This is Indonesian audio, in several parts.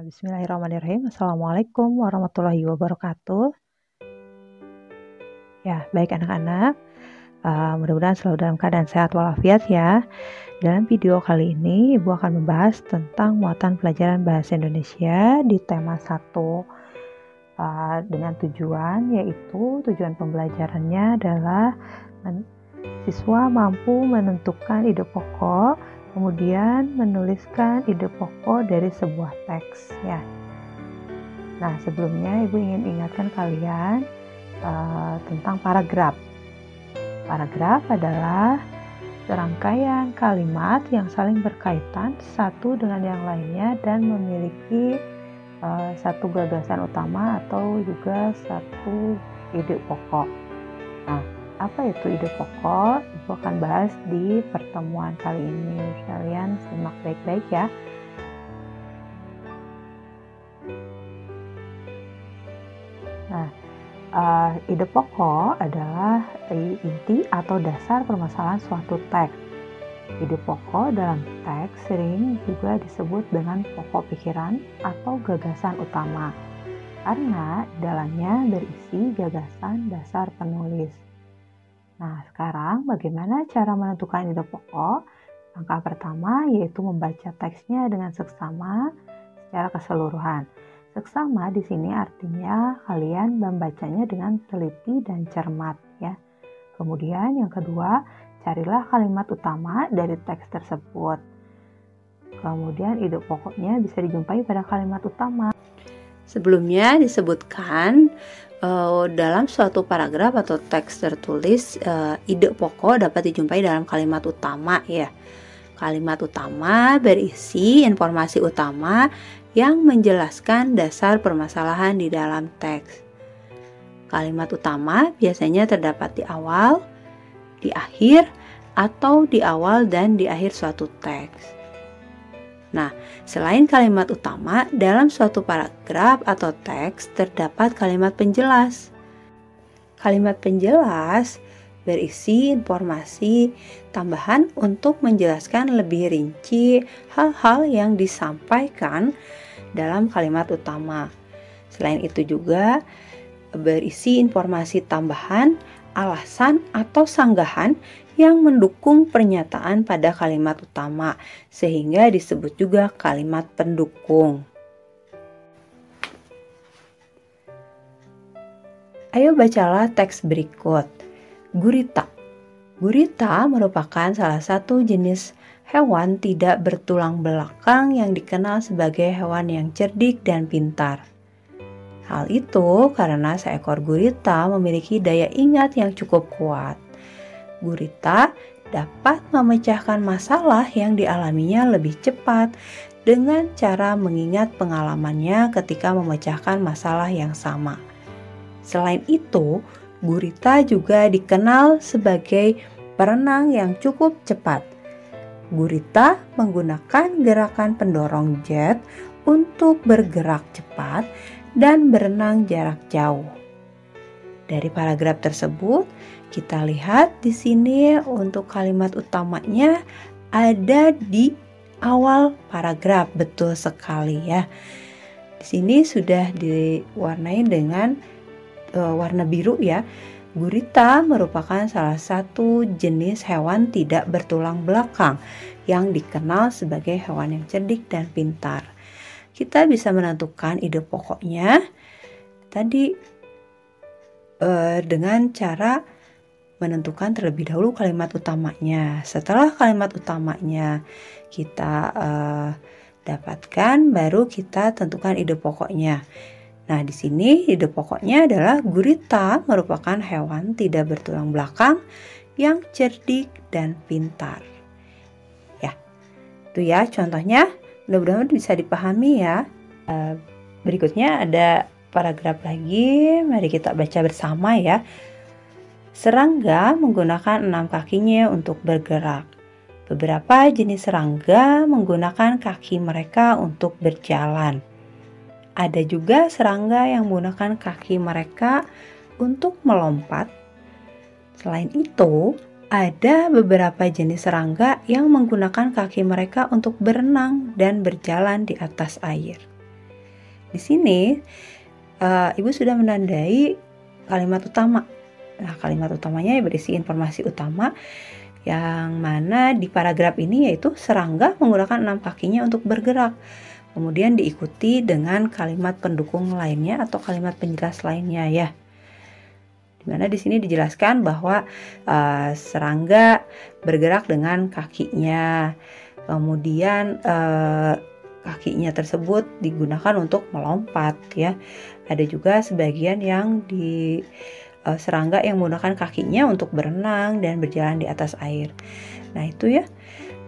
Bismillahirrahmanirrahim. Assalamualaikum warahmatullahi wabarakatuh. Ya, baik anak-anak. Mudah-mudahan selalu dalam keadaan sehat walafiat ya. Dalam video kali ini, Ibu akan membahas tentang muatan pelajaran bahasa Indonesia di tema 1 dengan tujuan, yaitu tujuan pembelajarannya adalah siswa mampu menentukan ide pokok, kemudian menuliskan ide pokok dari sebuah teks ya. Nah, sebelumnya Ibu ingin ingatkan kalian tentang paragraf. Paragraf adalah serangkaian kalimat yang saling berkaitan satu dengan yang lainnya dan memiliki satu gagasan utama atau juga satu ide pokok. Nah, apa itu ide pokok? Ibu akan bahas di pertemuan kali ini. Kalian simak baik-baik ya. Nah, ide pokok adalah inti atau dasar permasalahan suatu teks. Ide pokok dalam teks sering juga disebut dengan pokok pikiran atau gagasan utama, karena dalamnya berisi gagasan dasar penulis. Nah, sekarang bagaimana cara menentukan ide pokok? Langkah pertama yaitu membaca teksnya dengan seksama secara keseluruhan. Seksama di sini artinya kalian membacanya dengan teliti dan cermat ya. Kemudian yang kedua, carilah kalimat utama dari teks tersebut. Kemudian ide pokoknya bisa dijumpai pada kalimat utama. Sebelumnya disebutkan dalam suatu paragraf atau teks tertulis, ide pokok dapat dijumpai dalam kalimat utama ya. Kalimat utama berisi informasi utama yang menjelaskan dasar permasalahan di dalam teks. Kalimat utama biasanya terdapat di awal, di akhir, atau di awal dan di akhir suatu teks. Nah, selain kalimat utama, dalam suatu paragraf atau teks terdapat kalimat penjelas. Kalimat penjelas berisi informasi tambahan untuk menjelaskan lebih rinci hal-hal yang disampaikan dalam kalimat utama. Selain itu juga berisi informasi tambahan, alasan atau sanggahan yang mendukung pernyataan pada kalimat utama, sehingga disebut juga kalimat pendukung. Ayo bacalah teks berikut. Gurita. Gurita merupakan salah satu jenis hewan tidak bertulang belakang yang dikenal sebagai hewan yang cerdik dan pintar. Hal itu karena seekor gurita memiliki daya ingat yang cukup kuat. Gurita dapat memecahkan masalah yang dialaminya lebih cepat dengan cara mengingat pengalamannya ketika memecahkan masalah yang sama. Selain itu, gurita juga dikenal sebagai perenang yang cukup cepat. Gurita menggunakan gerakan pendorong jet untuk bergerak cepat dan berenang jarak jauh. Dari paragraf tersebut, kita lihat di sini untuk kalimat utamanya ada di awal paragraf, betul sekali ya. Di sini sudah diwarnai dengan warna biru ya. Gurita merupakan salah satu jenis hewan tidak bertulang belakang yang dikenal sebagai hewan yang cerdik dan pintar. Kita bisa menentukan ide pokoknya tadi dengan cara menentukan terlebih dahulu kalimat utamanya. Setelah kalimat utamanya kita dapatkan, baru kita tentukan ide pokoknya. Nah, di sini ide pokoknya adalah gurita merupakan hewan tidak bertulang belakang yang cerdik dan pintar. Ya, itu ya contohnya. Mudah-mudahan bisa dipahami ya. Berikutnya ada paragraf lagi, mari kita baca bersama ya. Serangga menggunakan 6 kakinya untuk bergerak. Beberapa jenis serangga menggunakan kaki mereka untuk berjalan. Ada juga serangga yang menggunakan kaki mereka untuk melompat. Selain itu, ada beberapa jenis serangga yang menggunakan kaki mereka untuk berenang dan berjalan di atas air. di sini Ibu sudah menandai kalimat utama. Nah, kalimat utamanya berisi informasi utama yang mana di paragraf ini yaitu serangga menggunakan 6 kakinya untuk bergerak. Kemudian diikuti dengan kalimat pendukung lainnya atau kalimat penjelas lainnya ya. Dimana di sini dijelaskan bahwa serangga bergerak dengan kakinya. Kemudian kakinya tersebut digunakan untuk melompat ya. Ada juga sebagian yang di serangga yang menggunakan kakinya untuk berenang dan berjalan di atas air. Nah, itu ya.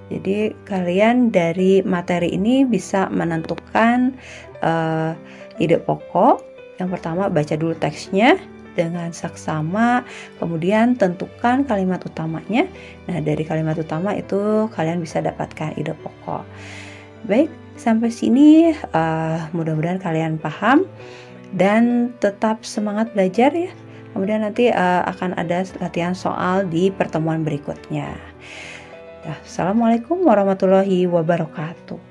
Jadi kalian dari materi ini bisa menentukan ide pokok. Yang pertama baca dulu teksnya dengan saksama, kemudian tentukan kalimat utamanya. Nah, dari kalimat utama itu kalian bisa dapatkan ide pokok. Baik, sampai sini mudah-mudahan kalian paham dan tetap semangat belajar ya. Kemudian nanti akan ada latihan soal di pertemuan berikutnya. Assalamualaikum warahmatullahi wabarakatuh.